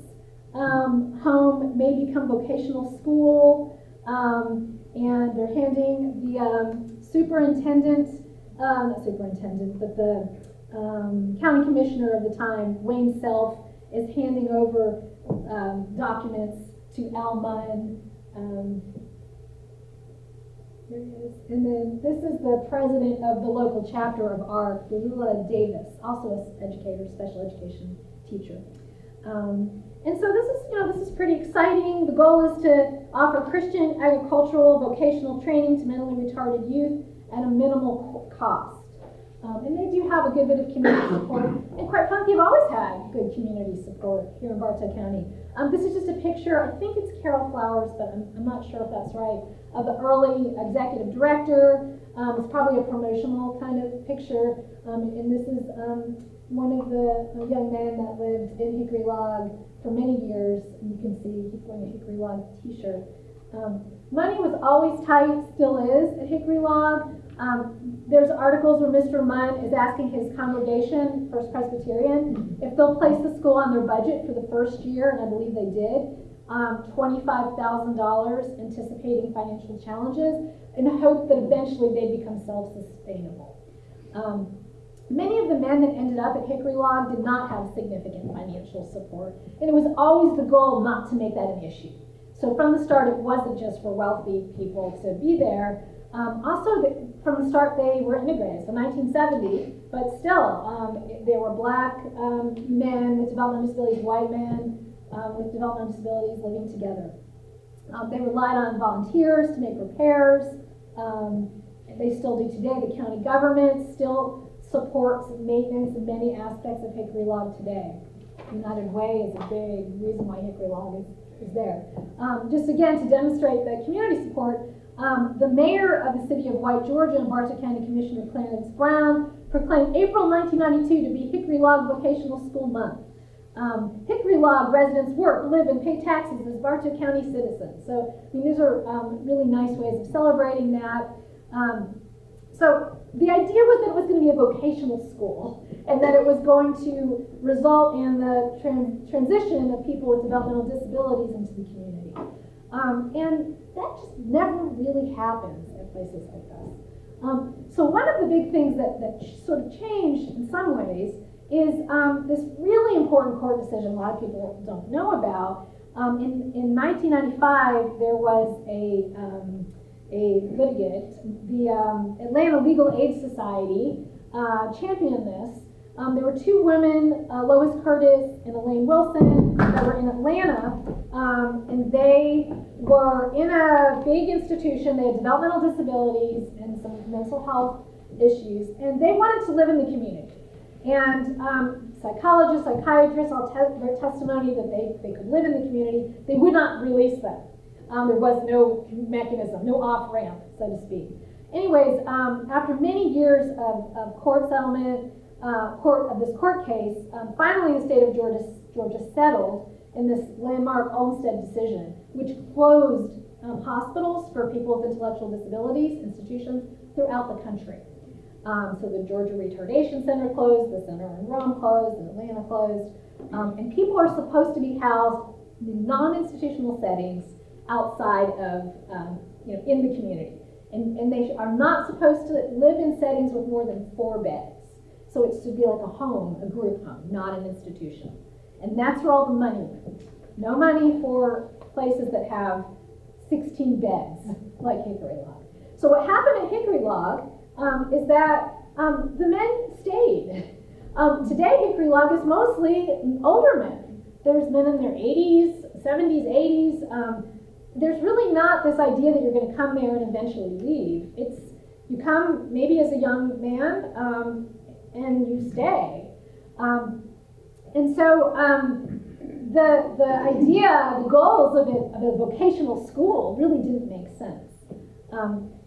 home may become vocational school, and they're handing the the county commissioner of the time, Wayne Self, is handing over documents to Al Munn. Here he is. And then this is the president of the local chapter of ARC, Lula Davis, also an educator, special education teacher. And so this is pretty exciting. The goal is to offer Christian agricultural vocational training to mentally retarded youth at a minimal cost. And they do have a good bit of community support. And quite frankly, they've always had good community support here in Bartow County. This is just a picture, I think it's Carol Flowers, but I'm not sure if that's right, of the early executive director. It's probably a promotional kind of picture. And this is one of the young men that lived in Hickory Log for many years. And you can see he's wearing a Hickory Log t-shirt. Money was always tight, still is, at Hickory Log. There's articles where Mr. Munn is asking his congregation, First Presbyterian, if they'll place the school on their budget for the first year, and I believe they did. $25,000, anticipating financial challenges, in the hope that eventually they'd become self-sustainable. Many of the men that ended up at Hickory Log did not have significant financial support, and it was always the goal not to make that an issue. So from the start, it wasn't just for wealthy people to be there. From the start, they were immigrants. So 1970, but still, there were black men with developmental disabilities, white men with developmental disabilities living together. They relied on volunteers to make repairs. They still do today. The county government still supports maintenance in many aspects of Hickory Log today. United Way is a big reason why Hickory Log is there. Just again to demonstrate the community support, the mayor of the city of White, Georgia, and Bartow County Commissioner Clarence Brown proclaimed April 1992 to be Hickory Log Vocational School Month. Hickory Log residents work, live, and pay taxes as Bartow County citizens. So, I mean, these are really nice ways of celebrating that. So the idea was that it was going to be a vocational school and that it was going to result in the transition of people with developmental disabilities into the community. And that just never really happens at places like this. So one of the big things that sort of changed in some ways is this really important court decision a lot of people don't know about. In 1995, there was a litigant, the Atlanta Legal Aid Society championed this. There were two women, Lois Curtis and Elaine Wilson, that were in Atlanta, and they were in a big institution. They had developmental disabilities and some mental health issues, and they wanted to live in the community. And psychologists, psychiatrists all their testimony that they could live in the community. They would not release them. There was no mechanism, no off-ramp, so to speak. Anyways, after many years of court settlement, this court case, finally the state of Georgia settled in this landmark Olmstead decision, which closed hospitals for people with intellectual disabilities, institutions throughout the country. So the Georgia Retardation Center closed, the center in Rome closed, and Atlanta closed, and people are supposed to be housed in non-institutional settings outside of, in the community. And they are not supposed to live in settings with more than 4 beds. So it should be like a home, a group home, not an institution. And that's where all the money went. No money for places that have 16 beds, like Hickory Log. So what happened at Hickory Log is that the men stayed. Today, Hickory Log is mostly older men. There's men in their 80s, 70s, 80s. There's really not this idea that you're going to come there and eventually leave. It's you come maybe as a young man and you stay. And so the idea, the goals of a vocational school really didn't make sense.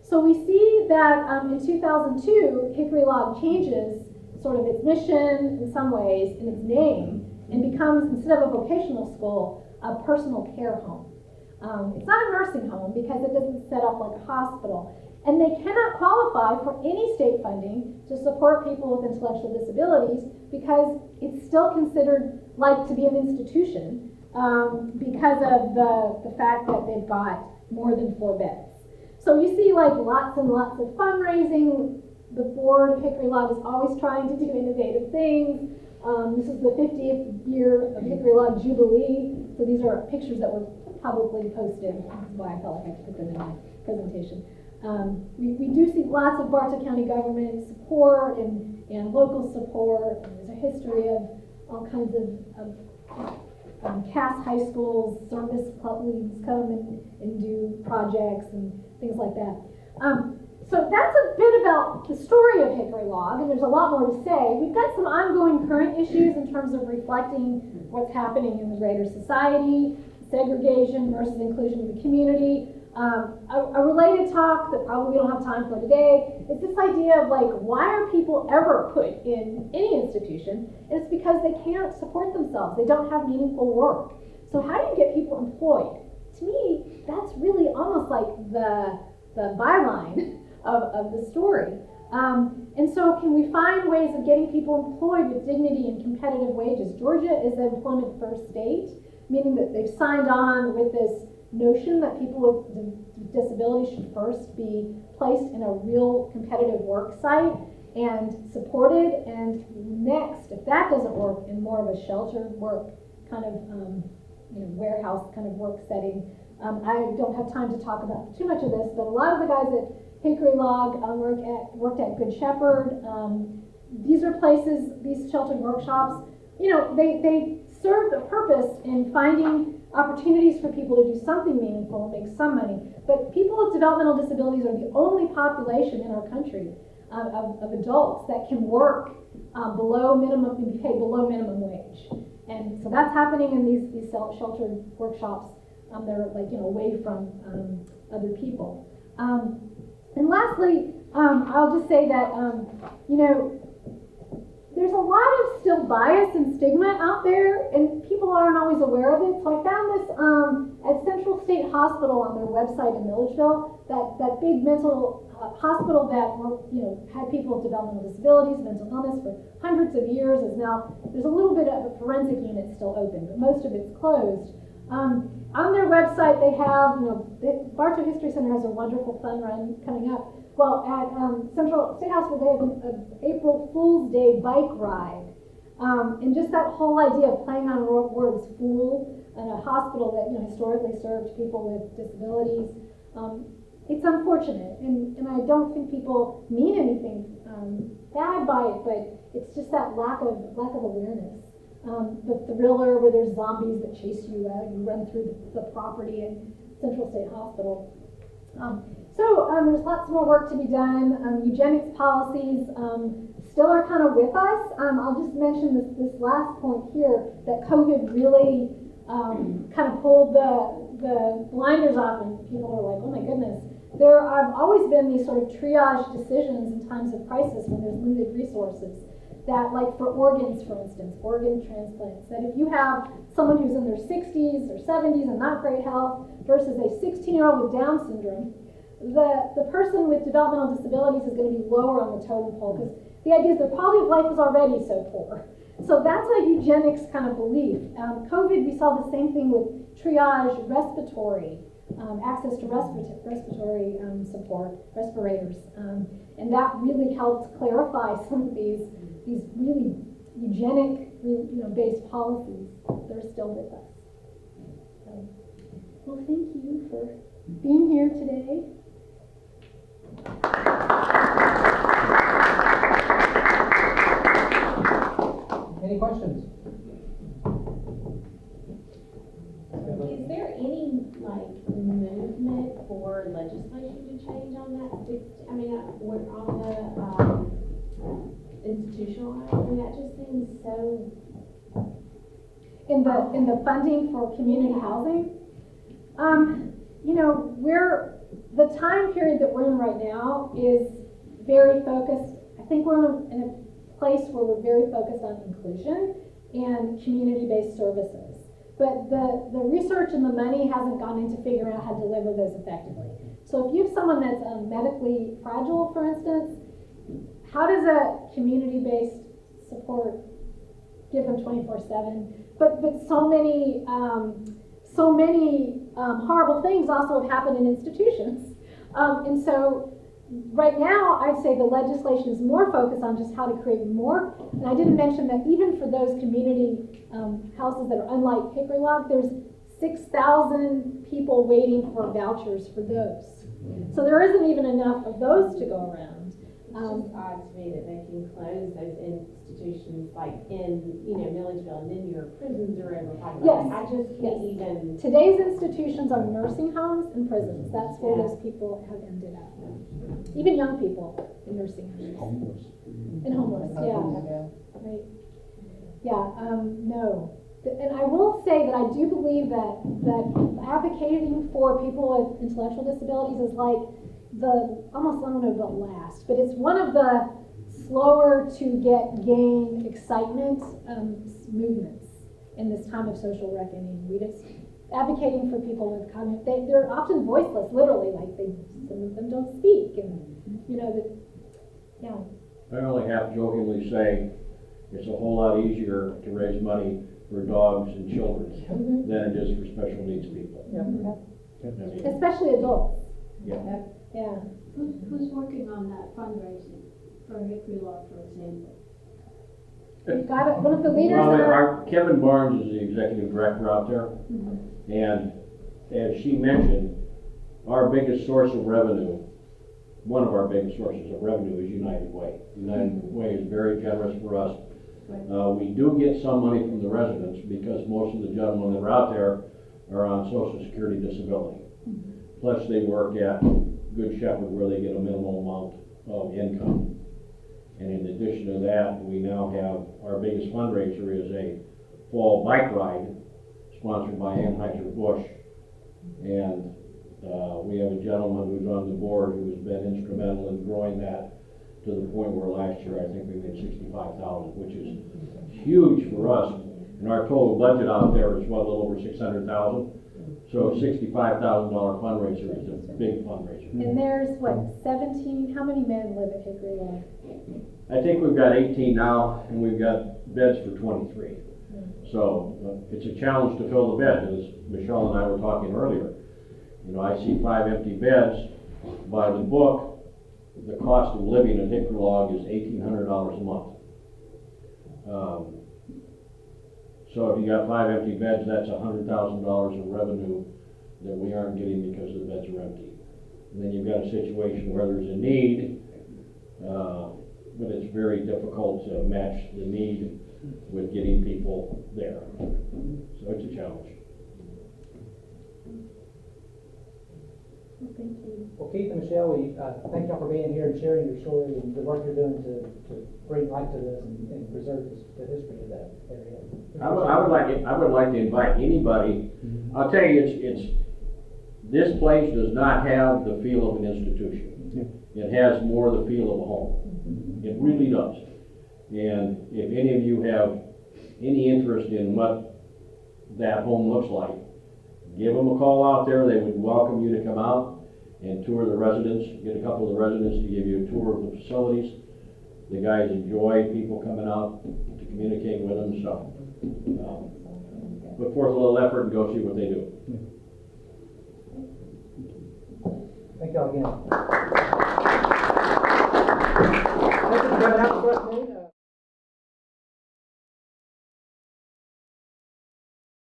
So we see that in 2002, Hickory Log changes sort of its mission in some ways and its name and becomes, instead of a vocational school, a personal care home. It's not a nursing home because it doesn't set up like a hospital. And they cannot qualify for any state funding to support people with intellectual disabilities because it's still considered like to be an institution because of the fact that they've got more than 4 beds. So you see like lots and lots of fundraising. The board of Hickory Log is always trying to do innovative things. This is the 50th year of Hickory Log Jubilee. So these are pictures that were publicly posted. That's why I felt like I had to put them in my presentation. We do see lots of Bartow County government support and local support. And there's a history of all kinds of Cass high schools, service leagues come and do projects and things like that. So that's a bit about the story of Hickory Log, and there's a lot more to say. We've got some ongoing current issues in terms of reflecting what's happening in the greater society, segregation versus inclusion of the community. A related talk that probably we don't have time for today is this idea of like, why are people ever put in any institution? And it's because they can't support themselves. They don't have meaningful work. So how do you get people employed? To me, that's really almost like the byline of the story. And so can we find ways of getting people employed with dignity and competitive wages? Georgia is an employment first state. meaning that they've signed on with this notion that people with disabilities should first be placed in a real competitive work site and supported, and next, if that doesn't work, in more of a sheltered work kind of warehouse kind of work setting. I don't have time to talk about too much of this, but a lot of the guys at Hickory Log worked at Good Shepherd. These are places, these sheltered workshops, they served a purpose in finding opportunities for people to do something meaningful and make some money. But people with developmental disabilities are the only population in our country of adults that can work below minimum, and be paid below minimum wage. And so that's happening in these sheltered workshops. They're away from other people. And lastly, I'll just say that, there's a lot of still bias and stigma out there, and people aren't always aware of it. So I found this at Central State Hospital on their website in Milledgeville, that big mental hospital that had people with developmental disabilities, mental illness for hundreds of years. There's a little bit of a forensic unit still open, but most of it's closed. On their website, they have, Bartow History Center has a wonderful fun run coming up. Well, at Central State Hospital, they have an April Fool's Day bike ride. And just that whole idea of playing on words, fool, in a hospital that historically served people with disabilities, it's unfortunate. And I don't think people mean anything bad by it, but it's just that lack of awareness. The thriller where there's zombies that chase you out, you run through the property in Central State Hospital. So there's lots more work to be done. Eugenics policies still are kind of with us. I'll just mention this last point here, that COVID really kind of pulled the blinders off, and people are like, oh my goodness. There have always been these sort of triage decisions in times of crisis when there's limited resources. That, like for organs, for instance, organ transplants, that if you have someone who's in their 60s or 70s and not great health versus a 16-year-old with Down syndrome, the person with developmental disabilities is going to be lower on the totem pole, because the idea is their quality of life is already so poor. So that's a eugenics kind of belief. COVID, we saw the same thing with triage, respiratory, access to respiratory support, respirators. And that really helped clarify some of these really eugenic based policies that are still with us. So, well, thank you for being here today. Any questions? Is there any movement for legislation to change on that? We're on the institutionalized. That just seems so. In the funding for community housing, the time period that we're in right now is very focused. I think we're in a place where we're very focused on inclusion and community-based services. But the research and the money hasn't gone into figuring out how to deliver those effectively. So if you have someone that's medically fragile, for instance, how does a community-based support give them 24/7? But so many horrible things also have happened in institutions. And so right now, I'd say the legislation is more focused on just how to create more. And I didn't mention that even for those community houses that are unlike Hickory Log, there's 6,000 people waiting for vouchers for those. So there isn't even enough of those to go around. It's just odd to me that they can close those institutions like in Milledgeville, and then your prisons are overpopulated. Yes. I just can't even. Today's institutions are nursing homes and prisons. That's where those people have ended up. Even young people in nursing homes. Homeless. And homeless, yeah. Right. Yeah, no. And I will say that I do believe that advocating for people with intellectual disabilities is like almost, I don't know about last, but it's one of the slower to gain excitement movements in this time of social reckoning. We just advocating for people with cognitive, they're often voiceless, literally, like some of them don't speak, and I only half jokingly say it's a whole lot easier to raise money for dogs and children than it is for special needs people. I mean, Especially adults. Yeah. Yeah. Who's working on that fundraising for Hickory Law, for example? We've got it, one of the leaders Well, in our, our Kevin Barnes is the executive director out there, and as she mentioned, our biggest source of revenue, one of our biggest sources of revenue is United Way. United Way is very generous for us. We do get some money from the residents because most of the gentlemen that are out there are on Social Security disability. Plus they work at Good Shepherd where they get a minimal amount of income. And in addition to that, we now have, our biggest fundraiser is a fall bike ride sponsored by Anheuser-Busch. And we have a gentleman who's on the board who has been instrumental in growing that to the point where last year I think we made $65,000, which is huge for us. And our total budget out there is what, a little over $600,000. So a $65,000 fundraiser is a big fundraiser. and there's what, 17, how many men live at Hickory Law? I think we've got 18 now, and we've got beds for 23. So it's a challenge to fill the beds, as Michelle and I were talking earlier. You know, I see 5 empty beds. By the book, the cost of living at Hickory Log is $1,800 a month. So if you got 5 empty beds, that's $100,000 of revenue that we aren't getting because the beds are empty. And then you've got a situation where there's a need, but it's very difficult to match the need with getting people there. So it's a challenge. Thank you. Well, Keith and Michelle, we thank y'all for being here and sharing your story and the work you're doing to bring light to this and preserve the history of that area. I would like to invite anybody. I'll tell you, this place does not have the feel of an institution. It has more the feel of a home. It really does. And if any of you have any interest in what that home looks like, give them a call out there. They would welcome you to come out and tour the residents, get a couple of the residents to give you a tour of the facilities. The guys enjoy people coming out to communicate with them, so put forth a little effort and go see what they do. Thank y'all again. Thank you for coming out this afternoon.